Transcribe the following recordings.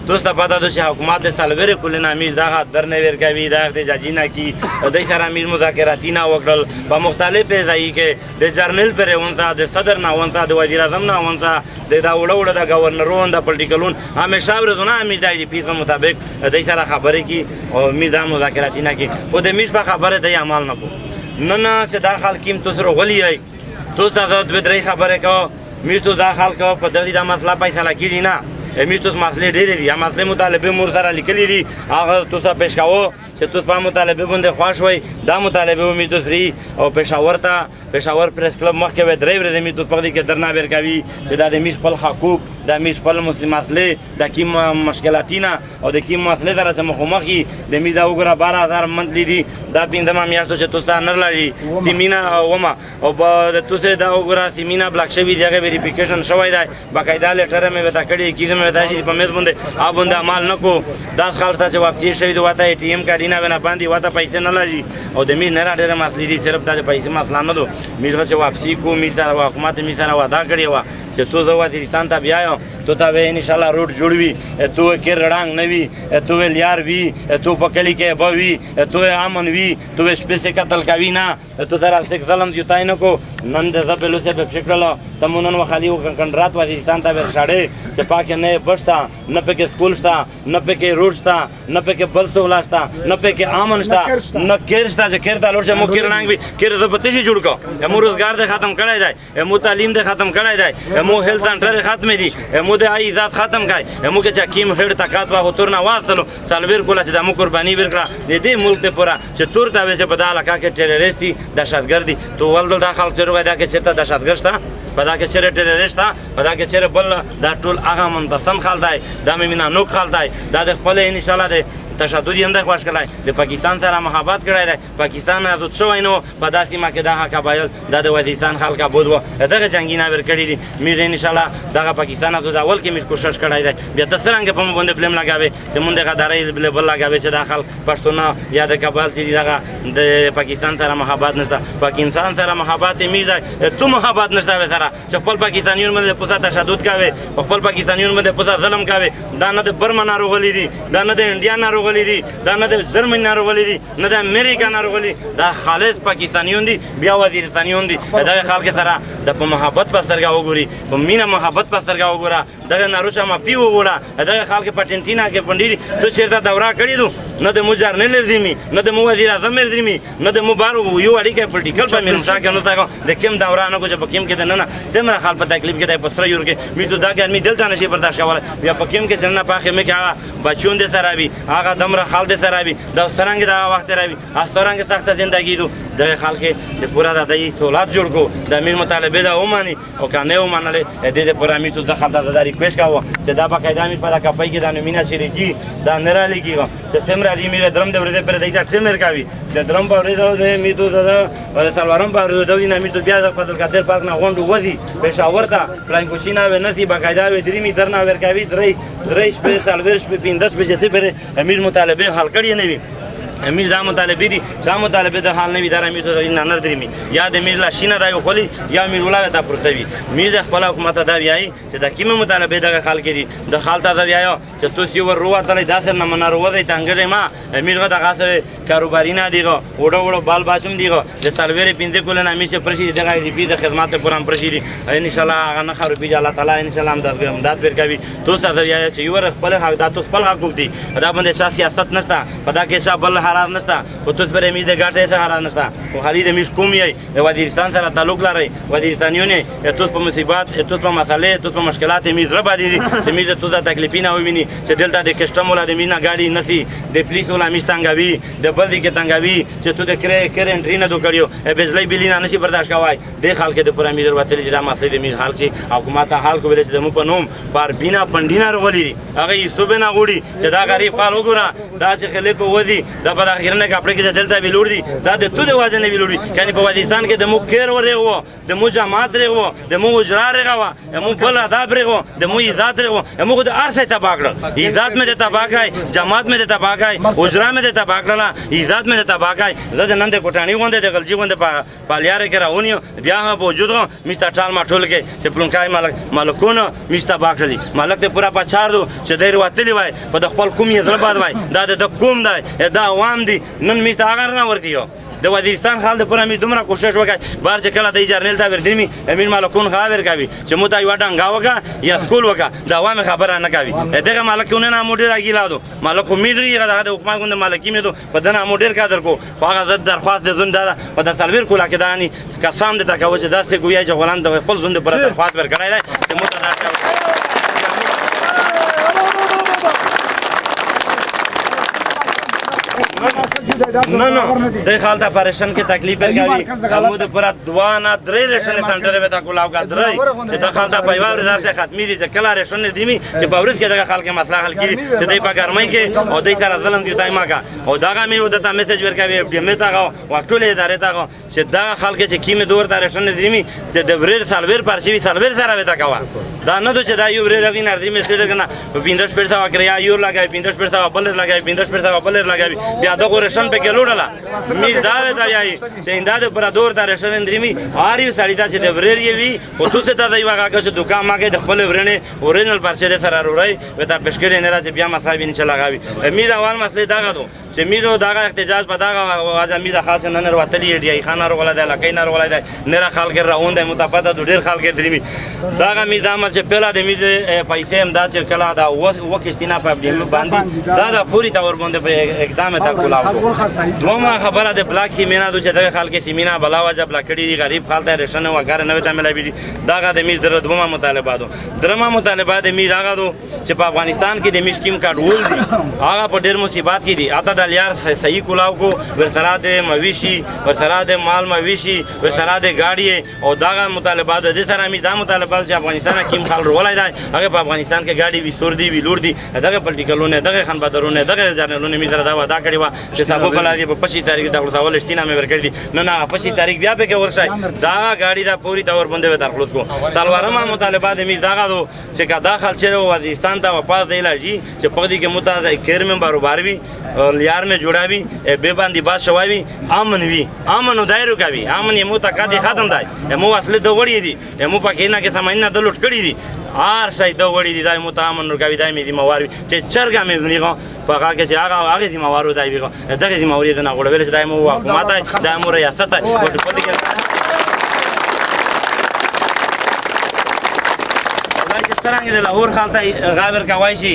تاسو ته پته ده چې حکومت د څلورې کلونو امیر دغه درنې ورکوي د احتجاجي نه کي دوی سره امیر مذاکراتي نه وکړل په مختلفې ځایي کې د جرنل پرې ونڅه د صدر نه ونڅه د وزیر اعظم نه ونڅه د دا وړه وړه د ګورنرون د پولیټیکلون همیشه ورځونه امیر د آی ډي پي په مطابق دوی سره خبرې کي او امیر دا مذاکراتي نه کي خو د امیر په خبره دوی عمل نه کوي نن چې دا خلک هم تاسو غلي یئ تاسو ته دوه درې خبرې کوو امیر تاسو دا خلک په دې دا مسله فیصله کیږي نه امیر تاسو مسلې ډېرې دي هغه مسلې مطالبې مور سره لیکلي دي هغه تاسو پیش کوو چې تاسو په مطالبې باندې خوښ وئ دا مطالبې امیر تاسو فری او پېښور پریس کلب مخکې وې درې ورځې امیر تاسو په دې کې درنه ورکوي چې دا د امیر خپل حقوق د امیر خپل مسلې د کوم مشکلاتي نه او د کوم مسلې سره چې مخامخ یي د امیر دا وګوره 12000 منتلي دي دا پنځمه میاشت چې تاسو نه لري سیمینا وما او تاسو دا وګوره سیمینا بلاک شوی دی هغه ویریفیکیشن شوی دی باقاعده لیټر مې وتا کړی کیږي مې وتا چې په مېز باندې باندې عمل نکو دا خالص چې واپسی شوی دی وتا ټي ایم کارډ نه باندې وتا پیسې نه لري او د امیر نه راډره مسلې دي صرف د پیسې مسله نه ده امیر چې واپسی کو امیر ته حکومت می سره وعده کړی و چې تو زه وزیرستان ته بیا تو ته به ان شاء الله روډ جوړوي تو کې رډنګ نه وي تو لیار وي تو په کلی کې به وي تو امن وي تو شپې څخه قتل کوي نه تو سره څخه ظلم یوتای نه کو نن د زبلو څخه په شکل تمونن وخالي وکنډرات وزیرستان ته ورشاړې چې پاکه نه بشتا نه پکې سکول شتا نه پکې روډ شتا نه پکې بل څه ولاشتا نه پکې امن شتا نه کېر شتا چې کېر ته لور چې مو کېر رنګ وي کېر د پته شي جوړ کو مو روزګار د ختم کړای دی مو تعلیم د ختم کړای دی مو هیلث سنټر ختم دي مو د ای ذات ختم کای مو کې چې کیم هډ تکات وا تور نه واسلو سالویر کوله چې د مو قرباني ورکړه د دې ملک ته پورا چې تور ته چې په داله کا کې ټیرریسټي دهشتګردي تو ولدل داخل چیرې وای دا کې چې ته دهشتګرد شته په دا کې چیرې ټیرریسټ په دا کې چیرې بل دا ټول هغه منبسم خال دی دا مینا نو خال دی دا د خپل ان شاء الله د تشدد هم د خوښ کړای د پاکستان سره محبت کړای دی پاکستان آزاد شوی نو په داسې ما کې دا قبایل د وزیرستان خلک بود و دغه جنگي نه ور کړی دي مې ان شاء الله دغه پاکستان آزاد اول کې مې کوشش کړای دی بیا د سرنګ په مونږ باندې بلم لګاوي چې مونږ دغه داري بل لګاوي چې داخل پښتون یا د کابل چې دغه د پاکستان سره محبت نشته پاکستان سره محبت مې دی ته محبت نشته سره چې خپل پاکستانیون باندې پوسا تشدد کوي خپل پاکستانیون باندې پوسا ظلم کوي دا نه د برما ناروغلی دي دا نه د انډیا ناروغلی دي دا نه د جرمن ناروغلی دي نه د امریکا ناروغلی دا خالص پاکستانیون دي بیا وزیرستانیون دي دا خلک سره د محبت په سترګه وګوري په مینا محبت په سترګه وګوره دغه ناروشا ما پیو وګوره دغه خلک پټنټینا کې پندې ته چیرته دورا کړی دو نه د مجر نه لرزمي نه د مو وزیر اعظم لرزمي نه د مبارو یو اړیکه پولیټیکل په مینم څنګه نو تاګه د کوم دورا نه کوجه په کوم کې نه څومره خلک په تکلیف کې د پسره یور کې مې ته دا ګرمي دلته نشي برداشت کوله بیا په کوم کې څنګه پاخه مې کې هغه بچون دې سره وي هغه دمر خال دې سره وي د سترنګ دا وخت راوي سترنګ سخت ژوندۍ دو د خلک د پورا د دې سہولت جوړ کو د امیر مطالبه دا وماني او کنه ومانله د دې پورا امیر ته دخل د ریکوېسټ کاوه چې دا باقاعده امیر په کاپای کې د نومینا شریکی دا نه را لګیږي چې څومره دې امیر درم د ورته پر دې ته ټیمر کوي د درم په ورته د امیر ته د سلوارم په ورته د امیر ته بیا د فضل قادر پارک نه غونډو وځي پېښور ته پلان کوشینا و نسی باقاعده و درې می درنه ورکوي درې شپې تلوير شپې 15 بجې ته پر امیر مطالبه حل کړی نه وي امیر دا مطالبه دي چې مطالبه د حال نه وي در امیر ته نه نظر درمي یا د امیر لا شینه دا یو خولي یا امیر ولایت ته پورته وي امیر د خپل حکومت دا ویایي چې د کیمه مطالبه دغه خلک دي د خالته دا ویایو چې تاسو یو وروته داسې نه منار وځي تنګره ما امیر دغه سره کاروباري نه دیغه وړو بال باشم دیغه د سلویر پینځه کول نه امیر چې پرشي دغه دی د خدمات پرام پرشي دي ان شاء الله هغه نه خرابې الله تعالی ان شاء الله امداد ورکوي تاسو دا ویایي چې یو خپل حق د تاسو خپل حقوق دي دا باندې سیاست نشته پدا کې شابه حرام نشته او تاسو پر امید ګټه څه حرام نشته او خالد مش کوم یې د وزیرستان سره تعلق لري وزیرستانیونه تاسو په مصیبات تاسو په مسالې تاسو په مشکلات میز ربا دي چې میز تاسو د تکلیفینه وویني چې دلته د کسٹم ولا د مینا ګاډي نسی د پولیس ولا میشتنګوي د بلدي کې تنګوي چې تو د کرنټ رینه دو کړیو بجلی بلینا نشي برداشت کوای د خلک د پر امیر وتل چې د مسلې د میز حال چې حکومت حال کو ویل چې د مو په نوم بار بینا پندینا ورولی هغه یې صوبه نه غوړي چې دا غریب خلک وګوره دا چې خلیفہ ودی د په اخرنه کپړه کې دلته ویلور دي دا د تو د واجب نه ویلور دي یعنی په وادستان کې د مو کیر ورغو د مو جماعت رغو د مو اجرا رغو مو بل آداب رغو د مو عزت رغو مو د ارشي تباہ کړ عزت مې د تباہ کای جماعت مې د تباہ کای اجرا مې د تباہ کړل عزت مې د تباہ کای زه نن د کوټانی غونډه د غلجی غونډه په لیاره کې راونیو بیا هم وجود میستا ټال ما ټول کې چې پلونکای مالکونو میستا باکړي مالک ته پورا پچار دو چې دیر وتلی وای په خپل کوم یې ځل باد وای دا د کوم دی دا عوام دي نن میستا هغه نه ورتیو د وزیرستان حال د پوره می دومره کوشش وکړ بار چې کله د جرنیل تا ور درمی امین مالکون خبر کوي چې مو تا یو ډنګا وکا یا سکول وکا دا عوام خبره نه کوي دغه مالکونه نه موډر اګیلادو مالک امیدوي غدا د حکومت غوند مالکی مې دو په دنا موډر قادر کو هغه زد درخواست د زنده ده په د سلویر کولا کې دانی قسم د تکو چې داسې ګویا چې غلان د خپل زنده پر درخواست ور کړای دی چې مو ته نه د خالته پریشان کې تکلیف ورکوي مو د پورا دوا نه درې ریشن سنټر به تا کولاو کا درې چې د خالته په یو ورځ څخه ختمي دي کله ریشن دیمي چې په ورځ کې د خلک مسله حل کړي چې د په ګرمۍ کې او د سره ظلم دی تای ماګه او داګه مې ودته میسج ورکوي دې مې تاغه وټولې ادارې تاغه چې دا خلک چې کیمه دور ته ریشن دیمي چې د ورې سالویر پرشي سالویر سره وتا کوا دا نه چې دا یو ورې رغی نردی مې ستې کنه په 15 پیسې واکریا یو لګای 15 پیسې بلر لګای 15 پیسې بلر لګای بیا دغه ریشن په کې لوړلا می دا وتا یای چې انداده پر دور ته ریشن اندریمي هاري سړی دا چې د ورې وی او تو څه ته دی واګه چې دکان ماګه د خپل ورنه اوریجنل پرچې د سره وروړي وتا پښکړې نه راځي بیا مصاحب ان شاء الله غاوي می دا اول مسله دا غدو چې میرو داغه احتجاج په داغه واځه می دا خاص نه وروتلی دی خانه ورولا دی لکه نه ورولا دی نه خلک راوند متفاده د ډیر خلک دریمي داغه می دا مچ پهلا د می پیسې امداد چې کلا دا وکښتینا په دې باندې دا پوری تور باندې په اقدام ته کولاو دومره خبره د بلاک سیمینا د چې د خلک سیمینا بلا وجه بلا کړي دي غریب خلک رشنه وغیرہ نه وته ملایي دي داغه د می دومره مطالبه درمه مطالبه د می راغو چې په افغانستان کې د میشکیم کارت ول دي هغه په ډیر مصیبات کې دي اته د لیار صحیح کولاو کو ورسره د مویشي ورسره د مال مویشي ورسره د گاډي او داغه مطالبات د سره می دا مطالبات چې افغانستان کې خلک ولای دی هغه په افغانستان کې گاډي وی سور دی وی لور دی دغه پولیټیکلونه دغه خان بدرونه دغه جرنلونه می سره دا وعده کړی و چې تاسو په لاري په 25 تاریخ د خپل شتینه مې ورکړی دي نه 25 تاریخ بیا به کې ورشای دا گاډي دا پوری تور باندې درخلوت کو سالوارما مطالبات می داغه دو چې کا داخل چره وزیرستان ته واپس دی لږی چې په دې کې متازه کیر مې باروبار وی لیار میں جوڑا بھی بے باندی بات شوائی بھی امن وی امن دایرو کوي امن یمو تکادی ختم دی یمو اصل د وړي دي یمو پکې نه کې سماینا د لوټ کړی دي هر شي د وړي دي دای مو تامن ورکوي دای می دي مواري چې چرګه مې بنیغه پکا کې چې هغه دي موارو دای ویغه دغه دي مواري نه غوړ ویل چې دای مو حکومت دای مو ریاست او په دې کې څنګه د لاهور خالته غابر کوي شي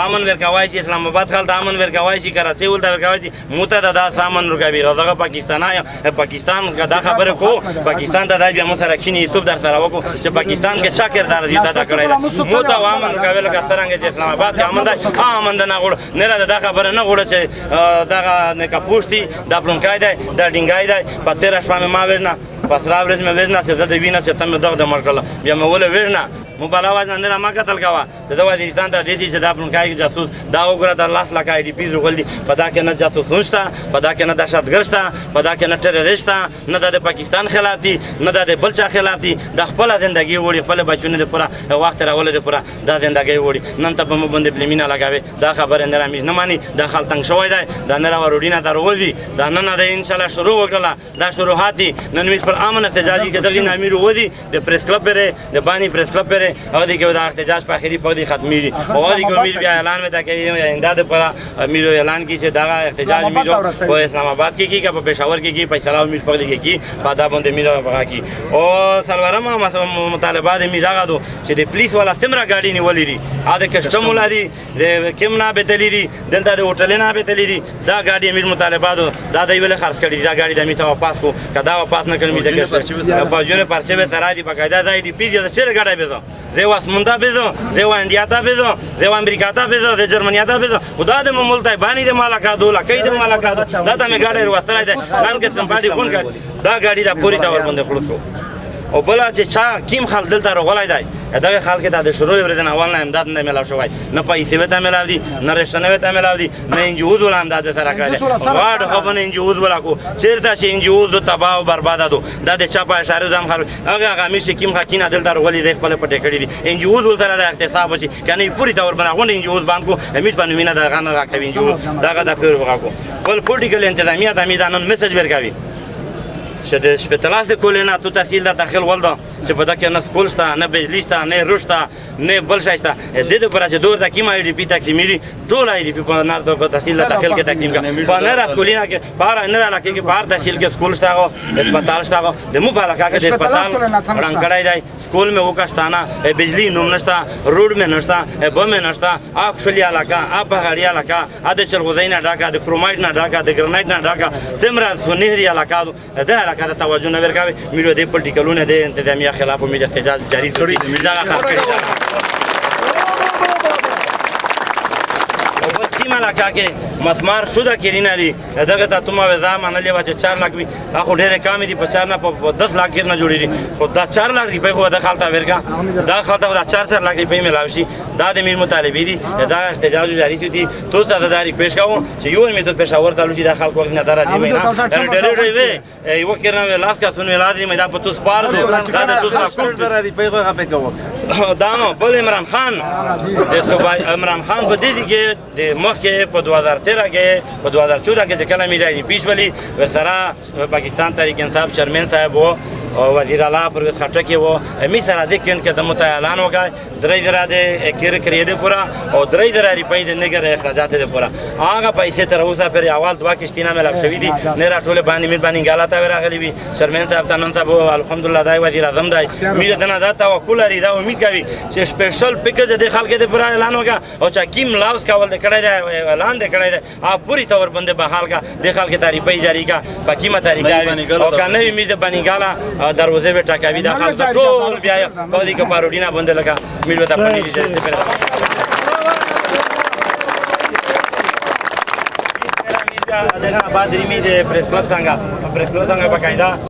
امن ور کوي شي اسلام آباد خالته امن ور کوي شي کراچي ولته ور کوي شي متدا دا سامان ور کوي غزه پاکستان دا خبره کو پاکستان ته دا بیا مو سره کینی یوټیوب در سره وکړو چې پاکستان کې چا کردار دی دا کړی مو ته امن ور کوي لکه څنګه چې اسلام آباد کې امن ده نه غوړ نه دا خبره نه غوړ چې دا نه کا پوښتي دا پلونکای دی دا ډینګای دی په 13 شپه ما ورنه پسرا ورځ مې ورنه چې زه د وینه چې تم دغه د مرکله بیا مې ول ورنه مبالغه نه ما قتل کوا ته د وزیرستان ته د چې دا پلونکای جاسوس دا وګړه د الله لکه آی ډی پی زغل دي پدا کې نه جاسوس نشته پدا کې نه دهشتګرد پدا کې نه ټیرریست نه د پاکستان خلاف دي نه د بلچا خلاف دي د خپل ژوندۍ وړي خپل بچونه د پورا وخت راول د پورا د ژوندۍ وړي نن ته په مو باندې بلیمینا لگاوي دا خبره نه رامي نه مانی دا خلک تنگ شوی دی دا نه وروډینا دروځي دا نن د ان شاء الله شروع وکړه دا شروعات دي نن موږ پر امن احتجاجي کې دغه نامې وروځي د پریس کلب پره د بانی پریس کلب پره هغه دی کې دا احتجاج په اخري په دې ختمي او هغه دی کې بیا اعلان ودا کوي انداد پر میرو اعلان کی چې دا احتجاج میرو په اسلام آباد کې کی په پېښور کې کی په سلام مش په دې کې بادا باندې میرو هغه کی او سلوارما مطالبات میرا غدو چې د پولیس والا سمرا گاډي نیولې دي اده کسٹم ولادي د کیمنا به تللی دي دلته د هوټل نه به تللی دي دا گاډي میر مطالبات دا دی ویل خرڅ کړي دا گاډي د میته واپس کو کدا واپس نه کړم دې کې په جوړه پرچه به ترا دي بقاعده دا دی پی دي چې گاډي به زه واسمنده بزو زه انډیا ته بزو زه امریکا ته بزو زه جرمنیا ته بزو خدا دې مولته باندې د مالکا دوله کې د مالکا دا ته مې گاډي وروستلای ده نن کې سم باندې کون دا گاډي دا پوری تور باندې خلوص کو او بله چې چا کیم خلک دلته راغلی دی دغه خلک ته د شروع ورځې نه اول نه امداد نه میلاو شوی نه پیسې ورته میلاو دي نه رشنه ورته میلاو دي نه انجیوز ولا امداد سره کړی دی غاړ خو به نه انجیوز ولا کو چېرته چې انجیوز دو تباه او برباده دو دا د چا په اشاره ځم خلک هغه امیر چې کیم خاکینه دلته راغلی دی خپل پټې کړي دي انجیوز ورسره د احتساب چې کنه پوری تور باندې غونډه انجیوز باندې امیر په نومینه دغه نه راکوي انجیوز دغه د پیر وغاکو بل پولیټیکل انتظامیه د میدانون میسج ورکوي چې د شپېتلاس کولې نه تو تحصیل د داخل ولده چې په دغه نه سکول شته نه بجلی شته نه روډ شته نه بل شی شته د دې لپاره چې دور د کیم آی ډي پي تقسیمېږي ټول آی ډي پي په نار د تحصیل د داخل کې تقسیم کړه په نر سکولینه کې بهر نه علاقې کې بهر تحصیل کې سکول شته هسپتال شته د مو په علاقه کې د هسپتال رنګ کړای دی سکول مې وکښتانه بجلی نوم نشته روډ مې نشته بم مې نشته اکشلي علاقه بهاري علاقه د چلغوزینه ډاکا د کرومایټ نه ډاکا د ګرنایټ نه ډاکا سمرا سنهري علاقه د علاقه ته توجه نه ورکوي میډیا د پولیټیکلونه د انتظامیه خلاف امید احتجاج جاری کړی دا خلک کړی او بل علاقه کې مسمار شده کرینا دي دغه ته تمه وزا منلې و چې 4 لک وي خو ډېر کم دي په 4 نه په 10 لک نه جوړېږي خو دا 4 لک روپۍ خو د خالته ورکا دا خالته دا 4 لک روپۍ ملاوي شي دا د میر مطالبه دي دا احتجاج جاری دي تو صداداری پیش کاوه چې یو می ته پېښور ته لوشي د خلکو نه دره دی نه ډېر وي یو کړنه ولاس کا سن ولادي مې دا په توس پار دي دا د توس کوم دره روپۍ خو غپې کوه دا بل عمران خان د صوبای عمران خان په دې کې د مخ کې په 2013 کې په 2014 کې چې کله میډیا پیش ولی وسره پاکستان تحریک انصاف چیرمن صاحب وو او وزیر اعلی پرویز خټک وو می سره د کین کې د متعالان وکای درې درا د کیر کړی دی پورا او درې درا روپۍ د نګر اخراجات دی پورا هغه پیسې تر اوسه پر اول دوا کشتینه ملک شوی دي نه راټول باندې مې باندې غلطه ورغلی وي چیرمن صاحب تنن صاحب الحمدلله دای وزیر اعظم دای می دنه دا توکل لري دا امید کوي چې سپیشل پیکج د خلکو د پورا اعلان وکا او چې کیم لاوس کول د کړی دی اعلان د کړی دی ا پوری تور باندې بحال کا د خلکو تعریفي جاری کا پکیمه طریقه او کنه می د باندې غالا دروازه به ټاکوي د خلک ټول بیا په دې کې پاروډینا باندې لگا میډیا ته پنځه دې پر دا دغه بعد ریمي د پریس کلب څنګه باقاعده